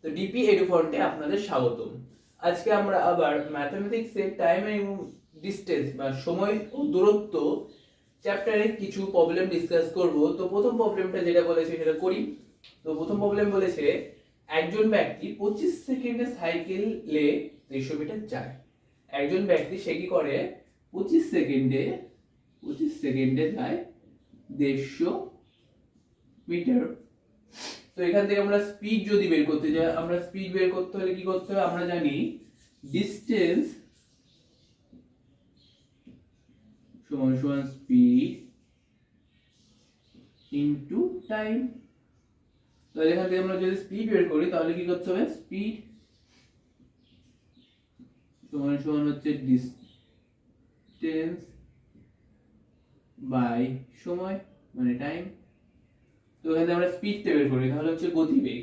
তো ডিপি এডুফন্টে আপনাদের স্বাগতম। আজকে আমরা আবার ম্যাথমেটিক্সে টাইম এবং ডিস্টেন্স বা সময় ও দূরত্ব চ্যাপ্টারে কিছু প্রবলেম ডিসকাস করব। তো প্রথম প্রবলেমটা যেটা বলেছে সেটা করি। তো প্রথম প্রবলেম বলেছে একজন ব্যক্তি 25 সেকেন্ডে সাইকেলে 150 মিটার যায়। একজন ব্যক্তি সে কি করে 25 সেকেন্ডে যায় 150 মিটার। তো এখান থেকে আমরা স্পিড যদি বের করতে যাই, আমরা স্পিড বের করতে হলে কি করতে হবে? আমরা জানি ডিসটেন্স সমান সমান স্পিড ইনটু টাইম। তাহলে এখান থেকে আমরা যদি স্পিড বের করি তাহলে কি করতে হবে? স্পিড সমান সমান হচ্ছে ডিসটেন্স বাই সময় মানে টাইম। তো এখানে আমরা স্পিডটা বের করি তাহলে হচ্ছে গতিবেগ।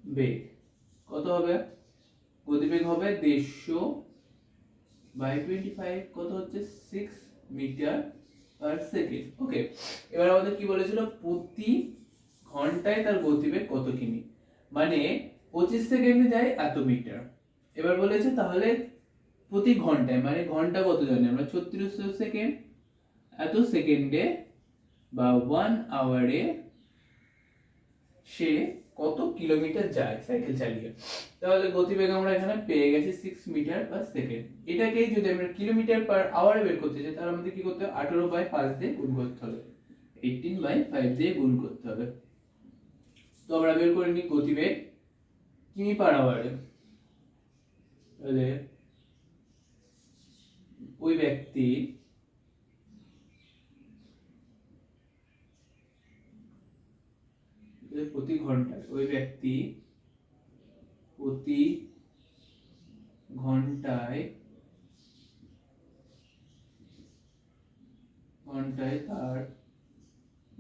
বেগ কত হবে? গতিবেগ হবে 150 বাই 25, কত হচ্ছে 6 মিটার পার সেকেন্ড। ওকে, এবার আমাদের কি বলেছিল? প্রতি ঘন্টায় তার গতিবেগ কত কিমি, মানে 25 সেকেন্ডে যায় এত মিটার। এবার বলেছে তাহলে প্রতি ঘন্টায়, মানে ঘন্টা কত জানি আমরা? 3600 সেকেন্ড। এত সেকেন্ডে বা 1 আওয়ারে সে কত কিলোমিটার যায় সাইকেল চালিয়ে। তাহলে গতিবেগ আমরা এখানে পেয়ে গেছি 6 মিটার পার সেকেন্ড। এটাকেই যদি আমরা কিলোমিটার পার আওয়ারে বের করতে চাই তাহলে আমাদের কি করতে হবে? 18/5 দিয়ে গুণ করতে হবে, 18/5 দিয়ে গুণ করতে হবে। তো আমরা বের করে নিই গতিবেগ কিমি পার আওয়ারে। তাহলে ওই ব্যক্তি প্রতি ঘন্টায় ঘন্টায় তার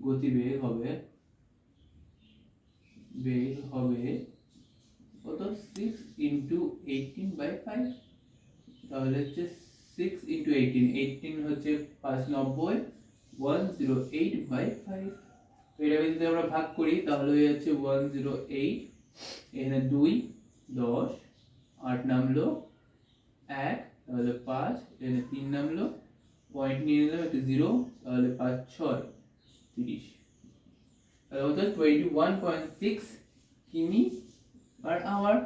গতিবেগ হবে কত? 6 ইন্টু 18/5। তাহলে হচ্ছে 6 ইন্টু 18 হচ্ছে 590, 108/5। তো এটা যদি আমরা ভাগ করি তাহলে হয়ে যাচ্ছে 108। এখানে 2 10, 8 নামলো 1, তাহলে 5, এখানে 3 নামলো, পয়েন্ট নিয়ে নিলাম একটা 0, তাহলে 5 6 30, তাহলে হচ্ছে 21.6 কিমি পার আওয়ার।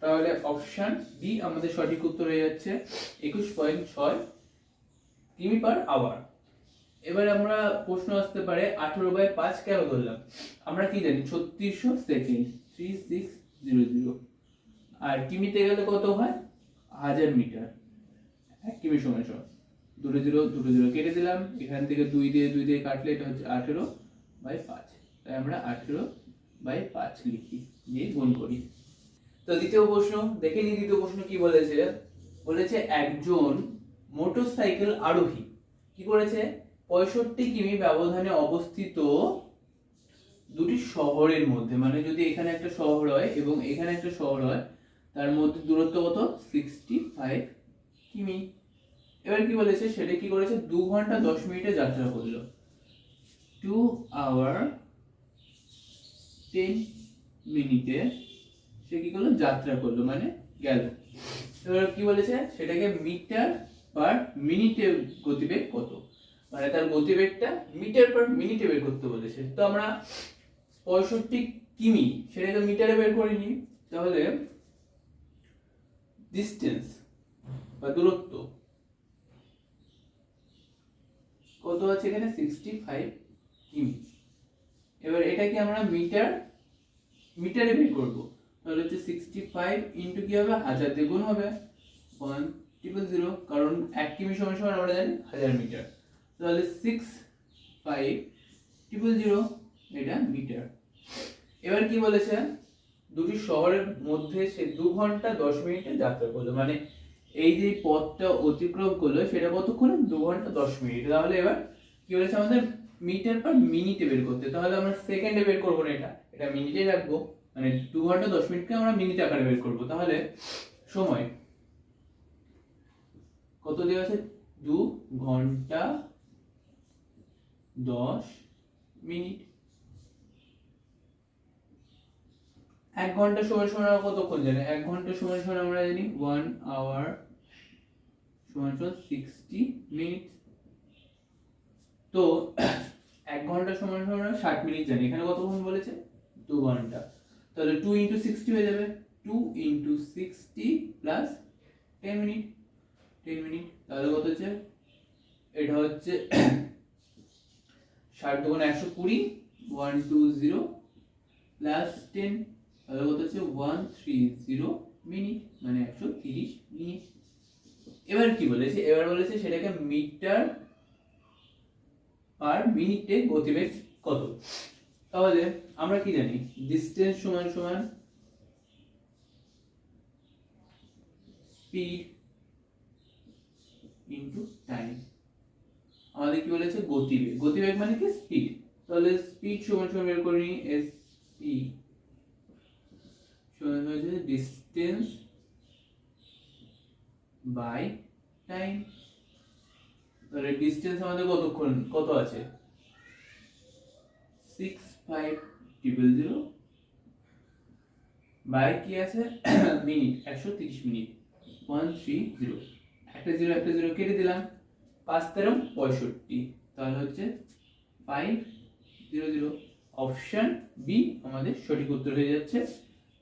তাহলে অপশন বি আমাদের সঠিক উত্তর হয়ে যাচ্ছে 21.6 কিমি পার আওয়ার। এবার আমরা প্রশ্ন আসতে পারে 18/5 কেন ধরলাম? আমরা কি জানি 3600 সেকেন্ড 3600, আর কিমিতে গেলে কত হয়? 1000 মিটার। 1 কিমি সমান সমান দুটো জিরো কেটে দিলাম, এখান থেকে 2 দিয়ে কাটলে এটা হচ্ছে 18/5। তাই আমরা 18/5 লিখি, দিয়ে গুণ করি। তো দ্বিতীয় প্রশ্ন দেখে নি। দ্বিতীয় প্রশ্ন কি বলেছে? বলেছে একজন মোটরসাইকেল আরোহী কি করেছে? 65 কিমি ব্যবধানে অবস্থিত দুটি শহরের মধ্যে, মানে যদি এখানে একটা শহর হয় এবং এখানে একটা শহর হয়, তার মধ্যে দূরত্ব কত? 65 কিমি। এবার কি বলেছে? সেটা কি করেছে? 2 ঘন্টা 10 মিনিটে যাত্রা করলো। 2 আওয়ার 10 মিনিটে সে কি করলো? যাত্রা করলো, মানে গেল। এবার কি বলেছে? সেটাকে মিটার পার মিনিটে গতিবেগ কত, মানে তার গতিবেগটা মিটার পার মিনিটে বের করতে বলেছে। তো আমরা 65 কিমি সেটাকে মিটারে বের করে নিই। তাহলে ডিসটেন্স বা দূরত্ব কত আছে এখানে? 65 কিমি। এবার এটাকে আমরা মিটারে বের করব। তাহলে হচ্ছে 65 ইনটু কি হবে? 1000 দিয়ে গুণ হবে, 100, কারণ 1 কিমি সমান সমান আমরা জানি 1000 মিটার। তাহলে 6500 এটা মিটার। এবার কি বলেছে? দুটি শহরের মধ্যে সে 2 ঘন্টা 10 মিনিটে যাত্রা করলো, মানে এই যে পথটা অতিক্রম করলো সেটা কতক্ষণে? 2 ঘন্টা 10 মিনিট। তাহলে এবার কি বলেছে আমাদের? মিটার পার মিনিটে বের করতে। তাহলে আমরা সেকেন্ডে বের করবো না, এটা মিনিটে রাখবো, মানে 2 ঘন্টা 10 মিনিটকে আমরা মিনিট আকারে বের করবো। তাহলে সময় কত দেওয়া আছে? 2 ঘন্টা 10 মিনিট। 1 ঘন্টা সমান সমান আমরা কতক্ষণ জানি? 1 ঘন্টা সমান সমান আমরা জানি 1 আওয়ার সমান সমান 60 মিনিট। তো 1 ঘন্টা সমান সমান 60 মিনিট জানি, এখানে কতক্ষণ বলেছে? 2 ঘন্টা। তাহলে 2 × 60 হয়ে যাবে, 2 × 60 প্লাস 10 মিনিট, 10 মিনিট। তাহলে কত হচ্ছে? এটা হচ্ছে 60 × 120, 120 প্লাস 10, তাহলে কত হচ্ছে? 130 মিনিট, মানে 130 মিনিট। এবার কি বলেছে? এবার বলেছে সেটাকে মিটার পার মিনিটে গতিবেগ কত। তাহলে আমরা কি জানি? ডিসটেন্স সমান সমান স্পিড ইনটু টাইম। আমাদের কি বলেছে? গতিবেগ। গতিবেগ মানে কি? স্পিড। তাহলে স্পিড সমান সমান বের করে নিই, এসপি সমান হচ্ছে ডিসটেন্স বাই টাইম। তাহলে ডিসটেন্স আমাদের কত আছে? 6500 বাই কি আছে? Minute, 130 minute, 130। একটা জিরো কেটে দিলাম, 5 13 65, তাহলে হচ্ছে 500। অপশন বি আমাদের সঠিক উত্তর হয়ে যাচ্ছে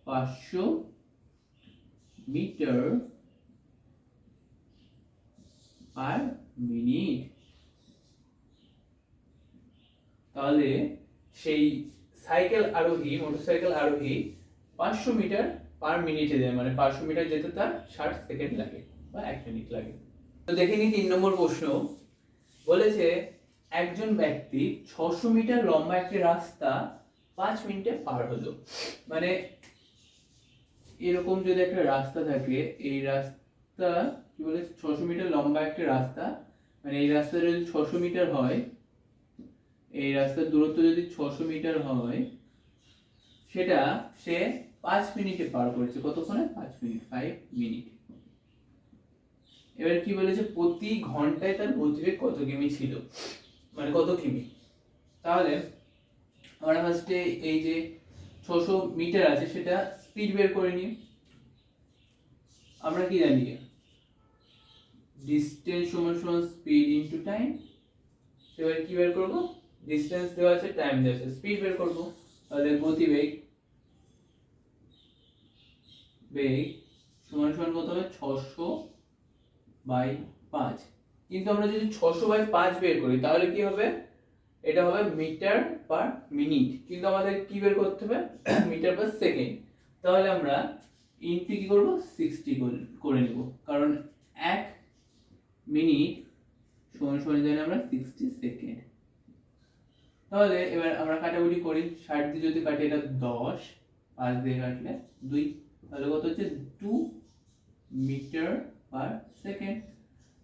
500 মিটার পার মিনিট। তাহলে সেই মোটরসাইকেল আরোহী 500 মিটার পার মিনিটে যায়, মানে 500 মিটার যেতে তার 60 সেকেন্ড লাগে বা 1 মিনিট লাগে। তো দেখে নিই 3 নম্বর প্রশ্ন। বলেছে একজন ব্যক্তি 600 মিটার লম্বা একটি রাস্তা 5 মিনিটে পার হলো। মানে এরকম যদি একটা রাস্তা থাকে, এই রাস্তা কি বলে? 600 মিটার লম্বা একটা রাস্তা, মানে এই রাস্তা যদি 600 মিটার হয়, এই রাস্তার দূরত্ব যদি 600 মিটার হয়, সেটা সে 5 মিনিটে পার করেছে। কতক্ষণে? 5 মিনিট, 5 মিনিট। এবার কি বলেছে? প্রতি ঘন্টায় তার গতিবেগ কত কিমি ছিল, মানে কত কিমি। তাহলে আমরা ফার্স্টে এই যে 600 মিটার আছে সেটা স্পিড বের করে নিই। আমরা কি জানি? ডিসটেন্স সমান সমান স্পিড ইনটু টাইম। এবার কি বের করব? ডিসটেন্স দেওয়া আছে, টাইম দেওয়া আছে, স্পিড বের করব। তাহলে গতিবেগ সমান সমান কত হবে? 600/5। কিন্তু আমরা যদি 600/5 বের করি তাহলে কি হবে? এটা হবে মিটার পার মিনিট, কিন্তু আমাদের কি বের করতে হবে? Metre per second. তাহলে আমরা ইনটু কি করব? 60 করে নেব, কারণ 1 মিনিট সমান সমান জানি আমরা 60 সেকেন্ড। তাহলে এবার আমরা কাটাকুটি করি, 60 দিয়ে যদি কাটি এটা 10, 5 দিয়ে কাটলে 2, তাহলে কত হচ্ছে? 2 মিটার পার সেকেন্ড।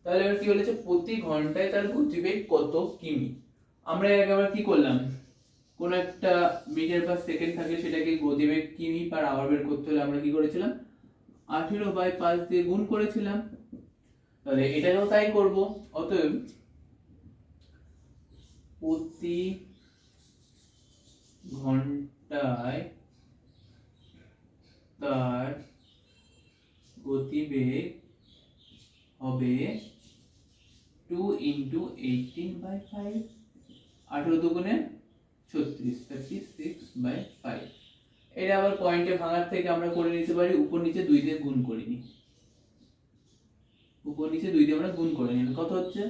তাহলে এবার কি বলেছে? প্রতি ঘন্টায় তার গতিবেগ কত কিমি। আমরা কি করলাম? কোন একটা মিটার পার সেকেন্ড থাকে, সেটাকে গতিবেগ কিমি পার আওয়ার বের করতে হলে আমরা কি করেছিলাম? 18/5 দিয়ে গুণ করেছিলাম। তাহলে এটাও তাই করব। অতএব প্রতি ঘন্টায় তার গতিবেগ হবে 2 × 18/5, 18 দুগুণে 36, 36/5। এটা আবার পয়েন্টে ভাঙার থেকে আমরা করে নিতে পারি উপর নিচে 2 দিয়ে গুণ করে নিই। উপর নিচে 2 দিয়ে আমরা গুণ করে নিই, কত হচ্ছে?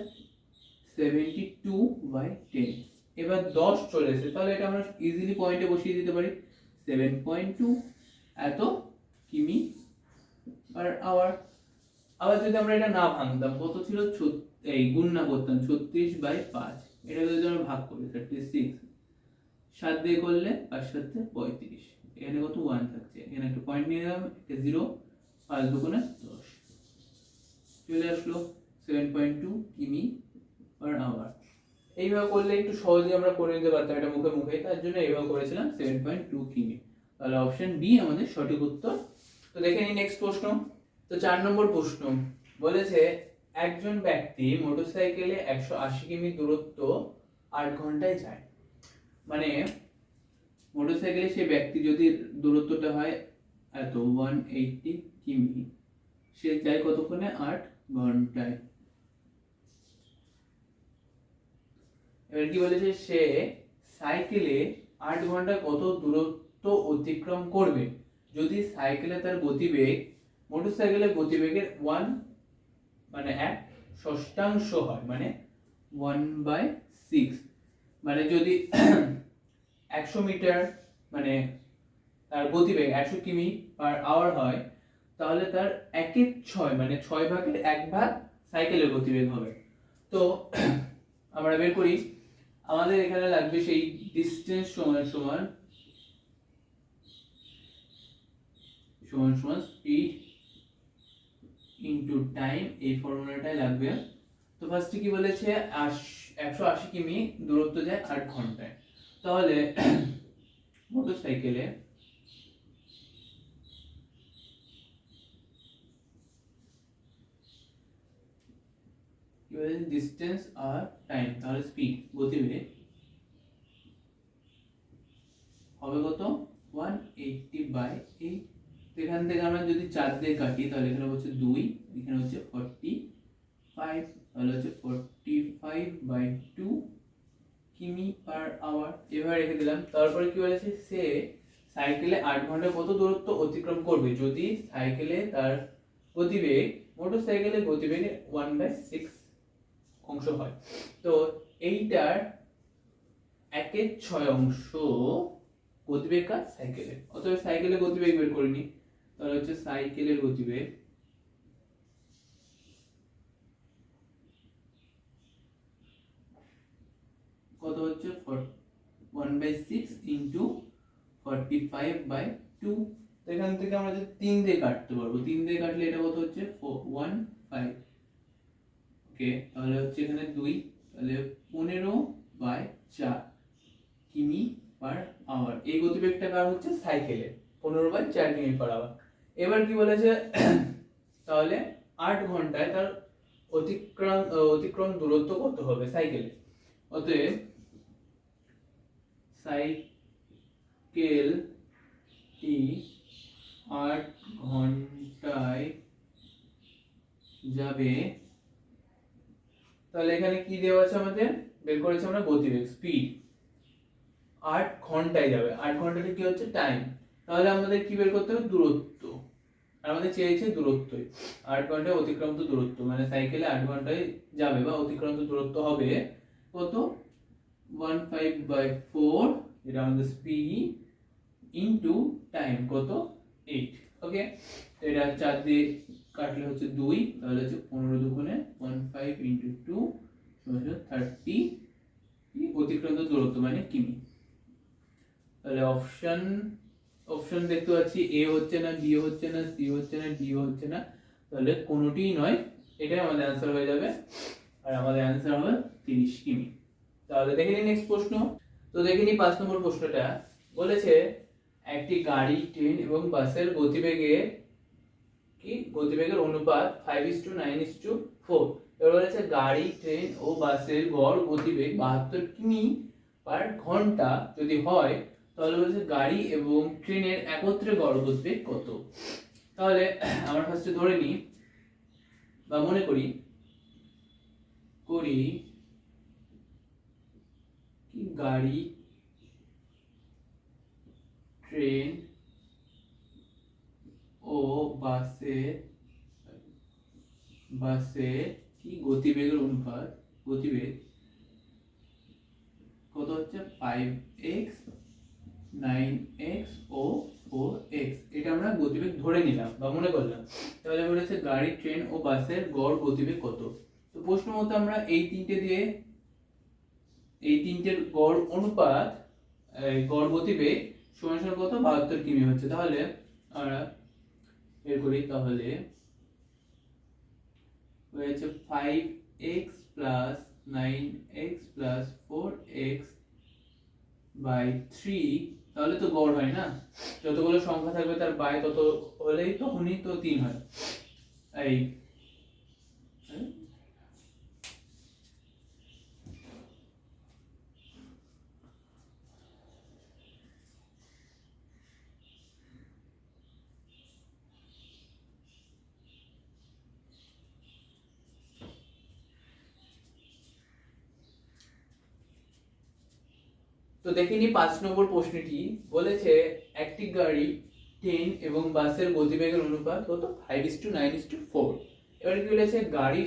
72/10। এবার 10 চলে এসেছে, তাহলে এটা আমরা ইজিলি পয়েন্টে বসিয়ে দিতে পারি, 7.2 এত কিমি পার আওয়ার। আবার যদি আমরা এটা না ভাঙতাম, কত ছিল? এই গুণ না করতাম, 36/5, এটা যদি আমরা ভাগ করি 36, 7 দিয়ে করলে 5 7 35, এখানে কত? 1 থাকছে, এখানে একটা পয়েন্ট নিয়ে নিলাম, এটা 0, 5 দুগুণে 10, চলে আসলো 7.2 কিমি পার আওয়ার। এইভাবে করলে একটু সহজে আমরা করে নিতে পারতাম এটা মুখে মুখে, তার জন্য এইভাবে করেছিলাম 7.2 কিমি। তাহলে অপশন বি আমাদের সঠিক উত্তর। তো দেখে নিই নেক্সট প্রশ্ন। তো 4 নম্বর প্রশ্ন বলেছে একজন ব্যক্তি মোটরসাইকেলে 180 কিমি দূরত্ব 8 ঘন্টায় যায়। মানে মোটরসাইকেলে সেই ব্যক্তি যদি দূরত্বটা হয় এত 180 কিমি, সে যায় কতক্ষণে? 8 ঘন্টায়। এবার কি বলেছে, সে সাইকেলে 8 ঘন্টায় কত দূরত্ব অতিক্রম করবে যদি সাইকেলে তার গতিবেগ মোটরসাইকেলের গতিবেগের 1 মানে 1/6 হয়, মানে 1/6, মানে যদি 100 মিটার মানে তার গতিবেগ 100 কিমি পার আওয়ার হয়, তাহলে তার 1/6 মানে 6 ভাগের 1 ভাগ সাইকেলের গতিবেগ হবে। তো আমরা বের করি, আমাদের এখানে লাগবে সেই ডিসটেন্স সমান সমান স্পিড ইনটু টাইম, এই ফর্মুলাটাই লাগবে। তো ফার্স্টে কি বলেছে, 180 কিমি দূরত্ব যায় 8 ঘন্টায়। তাহলে মোটরসাইকেলে কি বলেছে, ডিসটেন্স আর টাইম, তাহলে স্পিড গতিবেগ হবে কত? 180/8। এখান থেকে আমরা যদি 4 দিয়ে কাটি তাহলে এখানে হচ্ছে 2, এখানে হচ্ছে 45, তাহলে হচ্ছে 45/2 কিমি পার আওয়ার। এভাবে রেখে দিলাম। তারপরে কি বলেছে, সে সাইকেলে 8 ঘন্টায় কত দূরত্ব অতিক্রম করবে যদি সাইকেলে তার গতিবেগ মোটরসাইকেলের গতিবেগের 1/6 অংশ হয়। তো এইটার 1/6 অংশ গতিবেগ কার? সাইকেলের। অতএব সাইকেলের গতিবেগ বের করে নি, তাহলে হচ্ছে সাইকেলের গতিবেগ কত হচ্ছে 1/6 ইন্টু 45/2। তো এখান থেকে আমরা যদি 3 দিয়ে কাটতে পারবো, 3 দিয়ে কাটলে এটা কত হচ্ছে 15। ওকে, তাহলে হচ্ছে এখানে 2, তাহলে 15/4 কিমি পার আওয়ার। এই গতিবেগটা কার হচ্ছে? সাইকেলের, 15/4 কিমি পার আওয়ার। এবার কি বলেছে, তাহলে 8 ঘন্টায় তার অতিক্রম দূরত্ব কত হবে সাইকেলে। অতএব সাইকেলটি 8 ঘন্টায় যাবে, তাহলে এখানে কি দেওয়া আছে আমাদের? বের করেছি আমরা গতিবেগ, স্পিড। 8 ঘন্টায় যাবে, 8 ঘন্টাতে কি হচ্ছে? টাইম। তাহলে আমাদের কি বের করতে হবে? দূরত্ব। আর আমাদের চেয়েছে দূরত্বই, 8 ঘন্টায় অতিক্রান্ত দূরত্ব, মানে সাইকেলে 8 ঘন্টায় যাবে বা অতিক্রান্ত দূরত্ব হবে কত? 15/4, এটা আমাদের স্পিড, ইনটু টাইম কত? 8। ওকে, তো এটা 4 দিয়ে কাটলে হচ্ছে 2, তাহলে হচ্ছে 15 দুগুণে 15 ইনটু 2 সমান 30 অতিক্রান্ত দূরত্ব মানে কিমি। তাহলে অপশন দেখতে পাচ্ছি, এ হচ্ছে না, বি হচ্ছে না, সি হচ্ছে না, ডি হচ্ছে না, তাহলে কোনোটিই নয়। এটাই আমাদের অ্যান্সার হয়ে যাবে, আর আমাদের অ্যান্সার হবে 30 কিমি। তাহলে দেখে নিই নেক্সট প্রশ্ন। তো দেখে নিই 5 নম্বর প্রশ্নটা। বলেছে একটি গাড়ি, ট্রেন এবং বাসের গতিবেগের অনুপাত 5:9:4। এবার বলেছে গাড়ি, ট্রেন ও বাসের গড় গতিবেগ 72 কিমি পার ঘন্টা যদি হয়, তাহলে বলেছে গাড়ি এবং ট্রেনের একত্রে গড় গতিবেগ কত। তাহলে আমরা ফার্স্টে ধরে নিই বা মনে করি কি গাড়ি, ট্রেন ও বাসের কি গতিবেগের অনুপাত, গতিবেগ কত হচ্ছে 5x 9x ও 4x। এটা আমরা গতিবেগ ধরে নিলাম বা মনে করলাম। তাহলে বলেছে গাড়ি, ট্রেন ও বাসের গড় গতিবেগ কত। তো প্রশ্ন মতো আমরা এই তিনটের গড় অনুপাত, গড় গতিবেগ সমান সমান কত? 72 কিমি হচ্ছে। তাহলে আমরা বের করি, তাহলে হয়েছে 5x + 9x + 4x বাই 3। তাহলে তো গড় হয় না, যতগুলো সংখ্যা থাকবে তার বাই তত হলেই তখনই তো 3 হয়। এই তো দেখে নি 5 নম্বর প্রশ্নটি বলেছে একটি গাড়ি ট্রেন এবং বাসের গতিবেগের অনুপাত কত 5:9:4। এবারে কি বলেছে গাড়ি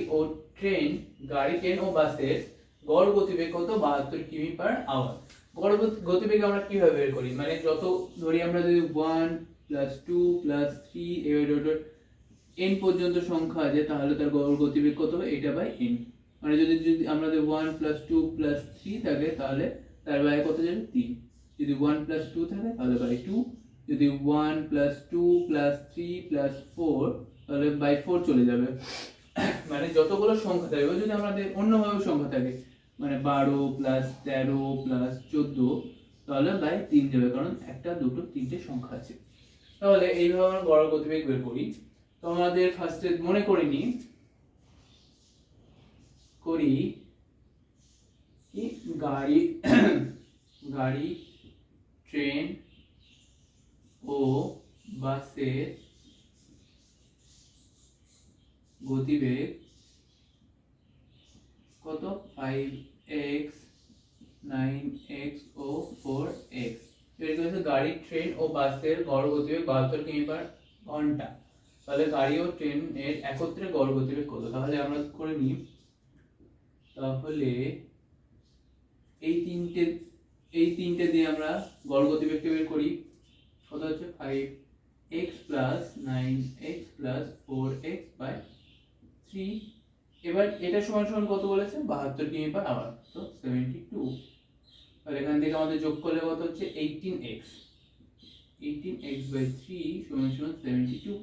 ট্রেন ও বাসের গড় গতিবেগ কত 72 কিমি পার আওয়ার। গড় গতিবেগ আমরা কিভাবে বের করি, মানে যত ধরি আমরা যদি 1 + 2 + 3 এভাবে n পর্যন্ত সংখ্যা আছে তাহলে তার গড় গতিবেগ কত হবে এটা বাই n। মানে যদি যদি আমাদের 1 + 2 + 3 থাকে তাহলে তার বাই কত যাবে 3। যদি 1 + 2 থাকে তাহলে বাই 2, যদি 1 + 2 + 3 + 4 তাহলে বাই 4 চলে যাবে। মানে যতগুলো সংখ্যা থাকবে যদি আমাদের অন্যভাবে সংখ্যা থাকে মানে 12 + 13 + 14 তাহলে বাই 3 যাবে, কারণ একটা দুটো তিনটে সংখ্যা আছে। তাহলে এইভাবে আমরা গড় গতিবেগ বের করি। তো আমাদের ফার্স্টে মনে করি কি গাড়ি ট্রেন ও বাসের গতিবেগ কত 5x 9x ও 4x। এর কাছে গাড়ি ট্রেন ও বাসের গড় গতিবেগ 72 কিমি পার ঘন্টা। তাহলে গাড়ি ও ট্রেন এর একত্রে গড় গতিবেগ কত, তাহলে আমরা করে নিই। তাহলে এই তিনটে দিয়ে আমরা গড় গতিবেগটা বের করি। কত হচ্ছে 5x + 9x + 4x বাই 3। এবার এটা সমান সমান কত বলেছে 72 কিমি পার আওয়ার, তো 72। আর এখান থেকে আমাদের যোগ করলে কত হচ্ছে 18x বাই 3 সমান সমান 72।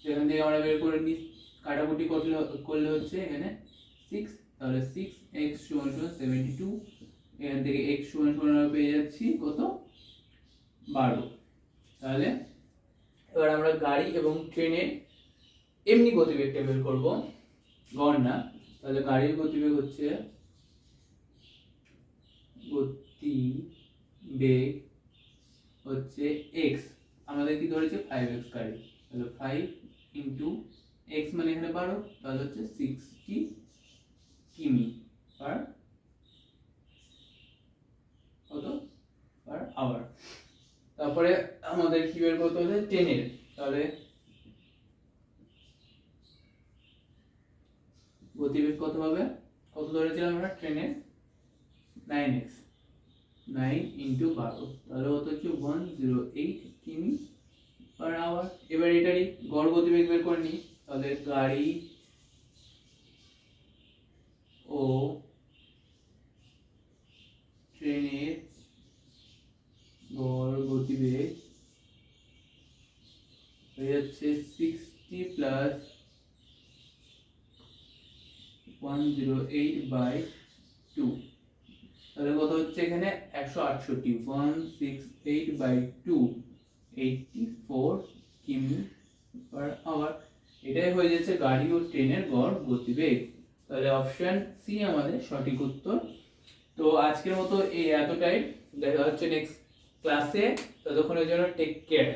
এখান থেকে আমরা বের করে নিই কাটাকুটি করলে হচ্ছে এখানে 6, তাহলে 6x সমান সমান 72। এখান থেকে x সমান সমান আমরা পেয়ে যাচ্ছি কত 12। তাহলে এবার আমরা গাড়ি এবং ট্রেনের এমনি গতিবেগটা বের করব, গড় না। তাহলে গাড়ির গতিবেগ হচ্ছে x, আমাদের কি ধরেছে 5x গাড়ি, তাহলে 5 * x মানে এখানে 12, তাহলে হচ্ছে 60 কিমি পার আওয়ার। তারপরে আমাদের কি বের করতে হবে ট্রেনের, তাহলে গতিবেগ কত হবে, কত ধরেছিলাম আমরা ট্রেনের 9x 9 × 12, তাহলে কত হচ্ছে 108 কিমি পার আওয়ার। এবার এটারই গড় গতিবেগ বের করে নিই। তাহলে গাড়ি ও ট্রেনের গড় গতিবেগ হয়ে যাচ্ছে 60 + 108/2। তাহলে কত হচ্ছে এখানে 168, 168/2 84 কিমি পার আওয়ার। এটাই হয়ে যাচ্ছে গাড়ি ও ট্রেনের গড় গতিবেগ। তাহলে অপশন সি আমাদের সঠিক উত্তর। তো আজকের মতো এই এতটাই, দেখা হচ্ছে নেক্সট ক্লাসে। ততক্ষণের জন্য টেক কেয়ার।